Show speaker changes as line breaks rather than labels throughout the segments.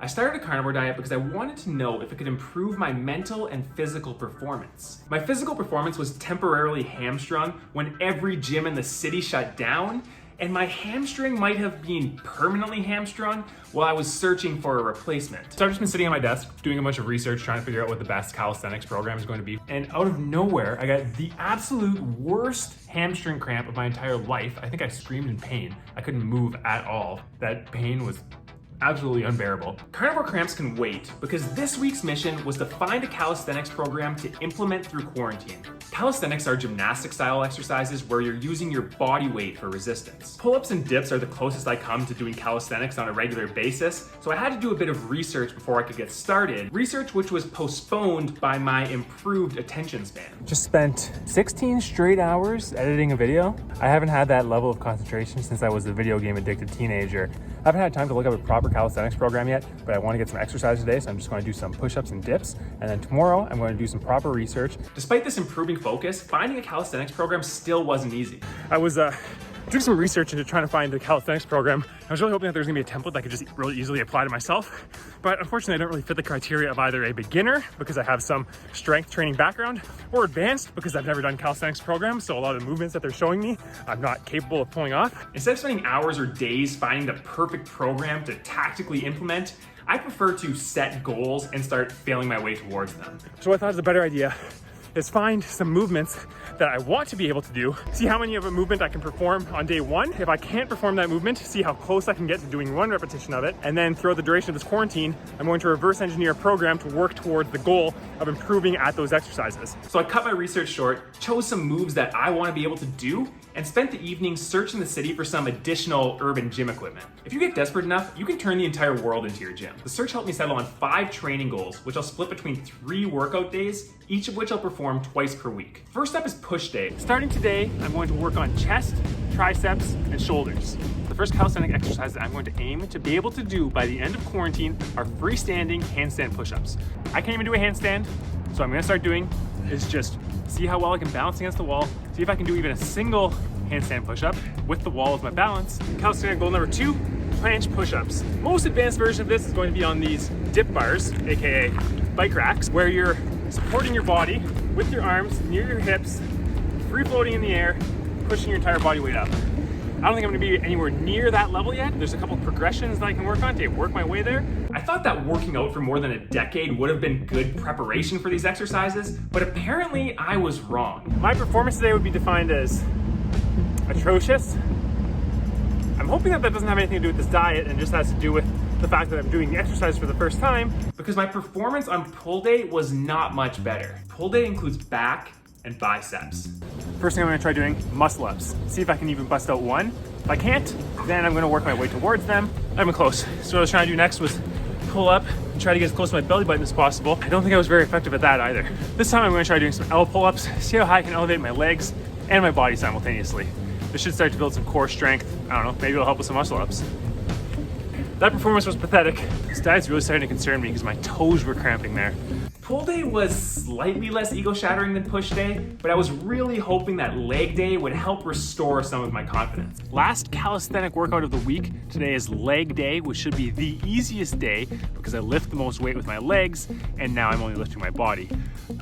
I started a carnivore diet because I wanted to know if it could improve my mental and physical performance. My physical performance was temporarily hamstrung when every gym in the city shut down, and my hamstring might have been permanently hamstrung while I was searching for a replacement. So I've just been sitting at my desk doing a bunch of research trying to figure out what the best calisthenics program is going to be. And out of nowhere, I got the absolute worst hamstring cramp of my entire life. I think I screamed in pain. I couldn't move at all. That pain was absolutely unbearable. Carnivore cramps can wait because this week's mission was to find a calisthenics program to implement through quarantine. Calisthenics are gymnastic style exercises where you're using your body weight for resistance. Pull-ups and dips are the closest I come to doing calisthenics on a regular basis, so I had to do a bit of research before I could get started. Research which was postponed by my improved attention span. Just spent 16 straight hours editing a video. I haven't had that level of concentration since I was a video game addicted teenager. I haven't had time to look up a proper calisthenics program yet, but I want to get some exercise today, so I'm just going to do some push-ups and dips, and then tomorrow I'm going to do some proper research. Despite this improving focus, finding a calisthenics program still wasn't easy. I was doing some research into trying to find the calisthenics program. I was really hoping that there's gonna be a template that I could just really easily apply to myself, but unfortunately I don't really fit the criteria of either a beginner, because I have some strength training background, or advanced, because I've never done calisthenics programs, so a lot of the movements that they're showing me, I'm not capable of pulling off. Instead of spending hours or days finding the perfect program to tactically implement, I prefer to set goals and start feeling my way towards them. So what I thought was a better idea is find some movements that I want to be able to do, see how many of a movement I can perform on day one. If I can't perform that movement, see how close I can get to doing one repetition of it. And then throughout the duration of this quarantine, I'm going to reverse engineer a program to work towards the goal of improving at those exercises. So I cut my research short, chose some moves that I want to be able to do, and spent the evening searching the city for some additional urban gym equipment. If you get desperate enough, you can turn the entire world into your gym. The search helped me settle on 5 training goals, which I'll split between 3 workout days, each of which I'll perform twice per week. First up is push day. Starting today, I'm going to work on chest, triceps, and shoulders. The first calisthenic exercise that I'm going to aim to be able to do by the end of quarantine are freestanding handstand push-ups. I can't even do a handstand, so what I'm gonna start doing is just see how well I can balance against the wall, see if I can do even a single handstand push-up with the wall as my balance. Calisthenic goal number 2, planche push-ups. Most advanced version of this is going to be on these dip bars, aka bike racks, where you're supporting your body with your arms near your hips, free floating in the air, pushing your entire body weight up. I don't think I'm gonna be anywhere near that level yet. There's a couple of progressions that I can work on to work my way there. I thought that working out for more than a decade would have been good preparation for these exercises, but apparently I was wrong. My performance today would be defined as atrocious. I'm hoping that doesn't have anything to do with this diet and just has to do with the fact that I'm doing the exercise for the first time, because my performance on pull day was not much better. Pull day includes back and biceps. First thing I'm gonna try doing, muscle ups. See if I can even bust out one. If I can't, then I'm gonna work my way towards them. I've been close. So what I was trying to do next was pull up and try to get as close to my belly button as possible. I don't think I was very effective at that either. This time I'm gonna try doing some L pull-ups, see how high I can elevate my legs and my body simultaneously. This should start to build some core strength. I don't know, maybe it'll help with some muscle ups. That performance was pathetic. This diet's really starting to concern me because my toes were cramping there. Pull day was slightly less ego-shattering than push day, but I was really hoping that leg day would help restore some of my confidence. Last calisthenic workout of the week, today is leg day, which should be the easiest day because I lift the most weight with my legs, and now I'm only lifting my body.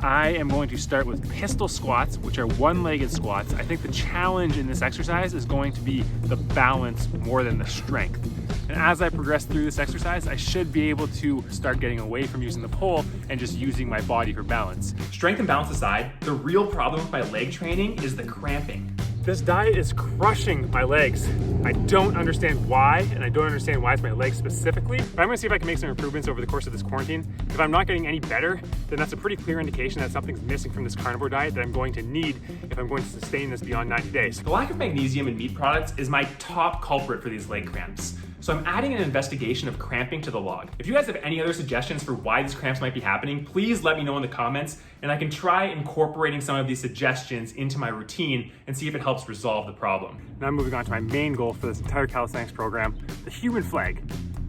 I am going to start with pistol squats, which are one-legged squats. I think the challenge in this exercise is going to be the balance more than the strength. And as I progress through this exercise, I should be able to start getting away from using the pole and just using my body for balance. Strength and balance aside, the real problem with my leg training is the cramping. This diet is crushing my legs. I don't understand why, and I don't understand why it's my legs specifically, but I'm gonna see if I can make some improvements over the course of this quarantine. If I'm not getting any better, then that's a pretty clear indication that something's missing from this carnivore diet that I'm going to need if I'm going to sustain this beyond 90 days. The lack of magnesium in meat products is my top culprit for these leg cramps. So I'm adding an investigation of cramping to the log. If you guys have any other suggestions for why these cramps might be happening, please let me know in the comments, and I can try incorporating some of these suggestions into my routine and see if it helps resolve the problem. Now moving on to my main goal for this entire calisthenics program, the human flag.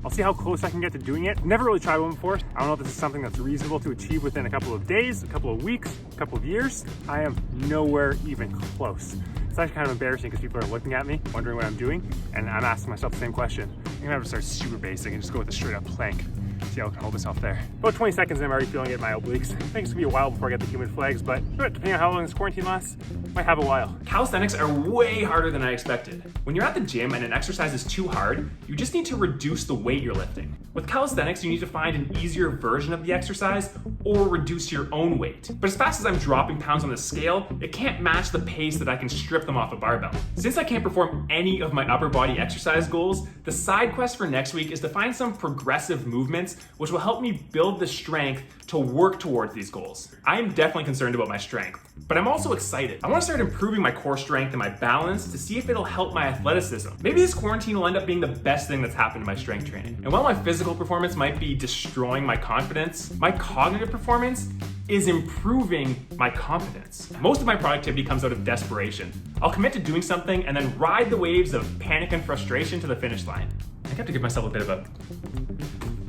I'll see how close I can get to doing it. Never really tried one before. I don't know if this is something that's reasonable to achieve within a couple of days, a couple of weeks, a couple of years. I am nowhere even close. It's actually kind of embarrassing because people are looking at me, wondering what I'm doing, and I'm asking myself the same question. I'm gonna have to start super basic and just go with a straight up plank. See how I can hold myself there. About 20 seconds and I'm already feeling it in my obliques. I think it's gonna be a while before I get the human flags, but depending on how long this quarantine lasts, might have a while. Calisthenics are way harder than I expected. When you're at the gym and an exercise is too hard, you just need to reduce the weight you're lifting. With calisthenics, you need to find an easier version of the exercise or reduce your own weight. But as fast as I'm dropping pounds on the scale, it can't match the pace that I can strip them off a barbell. Since I can't perform any of my upper body exercise goals, the side quest for next week is to find some progressive movements which will help me build the strength to work towards these goals. I am definitely concerned about my strength, but I'm also excited. I want to start improving my core strength and my balance to see if it'll help my athleticism. Maybe this quarantine will end up being the best thing that's happened to my strength training. And while my physical performance might be destroying my confidence, my cognitive performance is improving my confidence. Most of my productivity comes out of desperation. I'll commit to doing something and then ride the waves of panic and frustration to the finish line. I think I have to give myself a bit of a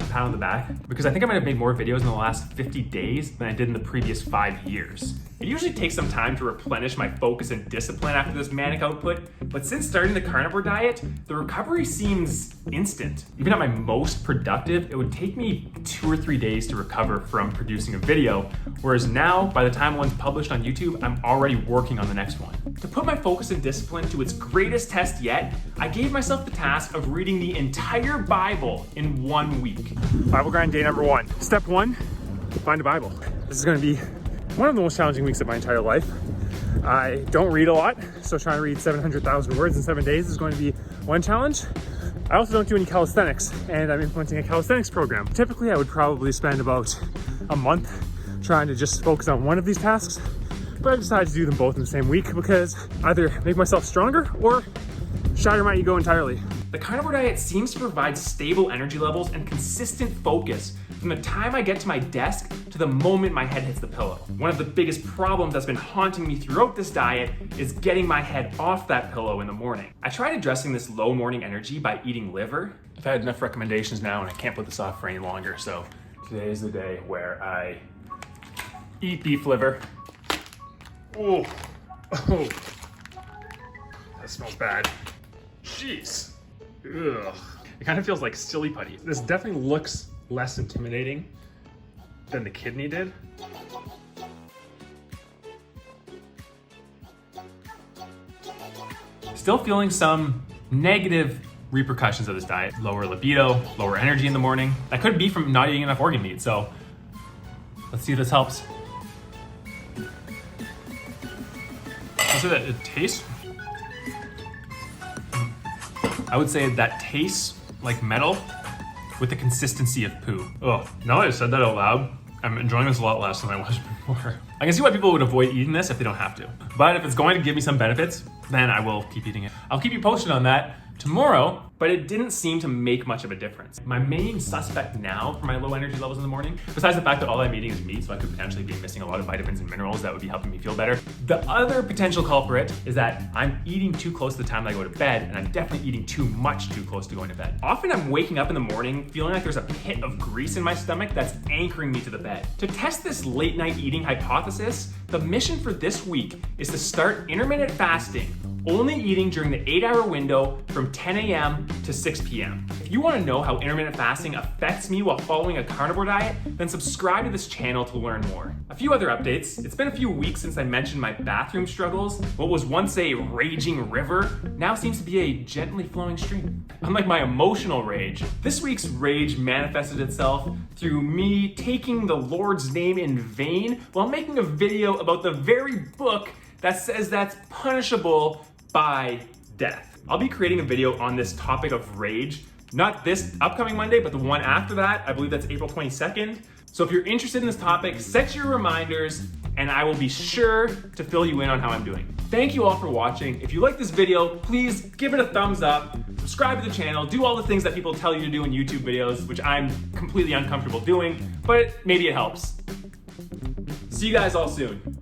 pat on the back because I think I might have made more videos in the last 50 days than I did in the previous 5 years. It usually takes some time to replenish my focus and discipline after this manic output, but since starting the carnivore diet, the recovery seems instant. Even at my most productive, it would take me 2 or 3 days to recover from producing a video, whereas now, by the time one's published on YouTube, I'm already working on the next one. To put my focus and discipline to its greatest test yet, I gave myself the task of reading the entire Bible in 1 week. Bible grind day number 1. Step 1, find a Bible. This is gonna be one of the most challenging weeks of my entire life. I don't read a lot, so trying to read 700,000 words in 7 days is going to be one challenge. I also don't do any calisthenics, and I'm implementing a calisthenics program. Typically, I would probably spend about a month trying to just focus on one of these tasks, but I decided to do them both in the same week because either make myself stronger or shatter my ego entirely. The carnivore diet seems to provide stable energy levels and consistent focus from the time I get to my desk to the moment my head hits the pillow. One of the biggest problems that's been haunting me throughout this diet is getting my head off that pillow in the morning. I tried addressing this low morning energy by eating liver. I've had enough recommendations now and I can't put this off for any longer, so today is the day where I eat beef liver. Oh, that smells bad. Jeez. Ugh. It kind of feels like silly putty. This definitely looks less intimidating than the kidney did. Still feeling some negative repercussions of this diet. Lower libido, lower energy in the morning. That could be from not eating enough organ meat, so let's see if this helps. I'll say that it tastes, I would say that tastes like metal with the consistency of poo. Oh, now that I said that out loud, I'm enjoying this a lot less than I was before. I can see why people would avoid eating this if they don't have to. But if it's going to give me some benefits, then I will keep eating it. I'll keep you posted on that tomorrow, but it didn't seem to make much of a difference. My main suspect now for my low energy levels in the morning, besides the fact that all I'm eating is meat, so I could potentially be missing a lot of vitamins and minerals that would be helping me feel better. The other potential culprit is that I'm eating too close to the time that I go to bed, and I'm definitely eating too much too close to going to bed. Often I'm waking up in the morning feeling like there's a pit of grease in my stomach that's anchoring me to the bed. To test this late night eating hypothesis, the mission for this week is to start intermittent fasting, only eating during the 8-hour window from 10 a.m. to 6 p.m. If you want to know how intermittent fasting affects me while following a carnivore diet, then subscribe to this channel to learn more. A few other updates. It's been a few weeks since I mentioned my bathroom struggles. What was once a raging river now seems to be a gently flowing stream. Unlike my emotional rage, this week's rage manifested itself through me taking the Lord's name in vain while making a video about the very book that says that's punishable by death. I'll be creating a video on this topic of rage, not this upcoming Monday, but the one after that. I believe that's April 22nd. So if you're interested in this topic, set your reminders and I will be sure to fill you in on how I'm doing. Thank you all for watching. If you like this video, please give it a thumbs up, subscribe to the channel, do all the things that people tell you to do in YouTube videos, which I'm completely uncomfortable doing, but maybe it helps. See you guys all soon.